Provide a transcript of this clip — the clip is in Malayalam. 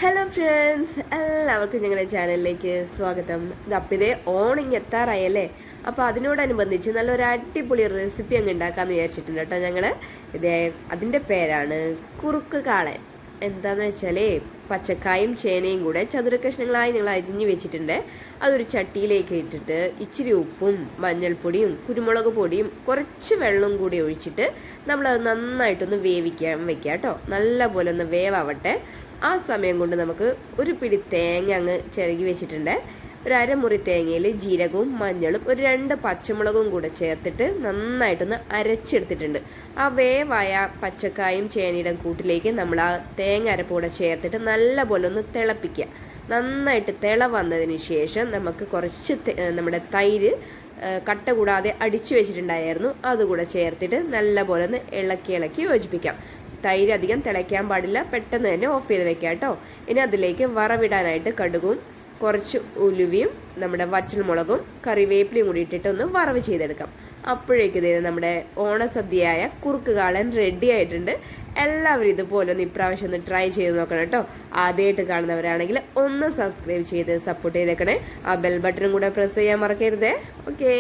ഹലോ ഫ്രണ്ട്സ്, എല്ലാവർക്കും ഞങ്ങളുടെ ചാനലിലേക്ക് സ്വാഗതം. അപ്പം ഇതേ ഓണിങ് എത്താറായല്ലേ. അപ്പോൾ അതിനോടനുബന്ധിച്ച് നല്ലൊരു അടിപൊളി റെസിപ്പി അങ്ങ് ഉണ്ടാക്കാമെന്ന് വിചാരിച്ചിട്ടുണ്ട് കേട്ടോ. ഞങ്ങൾ ഇതേ അതിൻ്റെ പേരാണ് കുറുക്ക് കാളൻ. എന്താണെന്ന് വെച്ചാൽ പച്ചക്കായും ചേനയും കൂടെ ചതുര കഷ്ണങ്ങളായി ഞങ്ങൾ അരിഞ്ഞു വെച്ചിട്ടുണ്ട്. അതൊരു ചട്ടിയിലേക്ക് ഇട്ടിട്ട് ഇച്ചിരി ഉപ്പും മഞ്ഞൾപ്പൊടിയും കുരുമുളക് പൊടിയും കുറച്ച് വെള്ളവും കൂടി ഒഴിച്ചിട്ട് നമ്മളത് നന്നായിട്ടൊന്ന് വെക്കാം കേട്ടോ. നല്ല പോലെ ഒന്ന് വേവാവട്ടെ. ആ സമയം കൊണ്ട് നമുക്ക് ഒരു പിടി തേങ്ങ അങ്ങ് ചിരകി വെച്ചിട്ടുണ്ട്. ഒരു അരമുറി തേങ്ങയിൽ ജീരകവും മഞ്ഞളും ഒരു 2 പച്ചമുളകും കൂടെ ചേർത്തിട്ട് നന്നായിട്ടൊന്ന് അരച്ചെടുത്തിട്ടുണ്ട്. ആ വേവായ പച്ചക്കായും ചേനയുടെ കൂട്ടിലേക്ക് നമ്മൾ ആ തേങ്ങ അരപ്പ് കൂടെ ചേർത്തിട്ട് നല്ല പോലെ ഒന്ന് തിളപ്പിക്കുക. നന്നായിട്ട് തിള വന്നതിന് ശേഷം നമുക്ക് കുറച്ച് നമ്മുടെ തൈര് കട്ട കൂടാതെ അടിച്ചു വെച്ചിട്ടുണ്ടായിരുന്നു, അതുകൂടെ ചേർത്തിട്ട് നല്ല പോലെ ഒന്ന് ഇളക്കി യോജിപ്പിക്കാം. തൈര് അധികം തിളയ്ക്കാൻ പാടില്ല, പെട്ടെന്ന് തന്നെ ഓഫ് ചെയ്ത് വെക്കാം കേട്ടോ. ഇനി അതിലേക്ക് വറവിടാനായിട്ട് കടുകും കുറച്ച് ഉലുവയും നമ്മുടെ വറ്റൽമുളകും കറിവേപ്പിലയും കൂടി ഇട്ടിട്ട് ഒന്ന് വറവ് ചെയ്തെടുക്കാം. അപ്പോഴേക്കും ഇത് നമ്മുടെ ഓണസദ്യയായ കുറുക്ക് കാളൻ റെഡി ആയിട്ടുണ്ട്. എല്ലാവരും ഇതുപോലെ ഒന്ന് ഇപ്രാവശ്യം ഒന്ന് ട്രൈ ചെയ്ത് നോക്കണം കേട്ടോ. ആദ്യമായിട്ട് കാണുന്നവരാണെങ്കിൽ ഒന്ന് സബ്സ്ക്രൈബ് ചെയ്ത് സപ്പോർട്ട് ചെയ്തേക്കണേ. ആ ബെൽ ബട്ടണും കൂടെ പ്രസ് ചെയ്യാൻ മറക്കരുതേ. ഓക്കേ.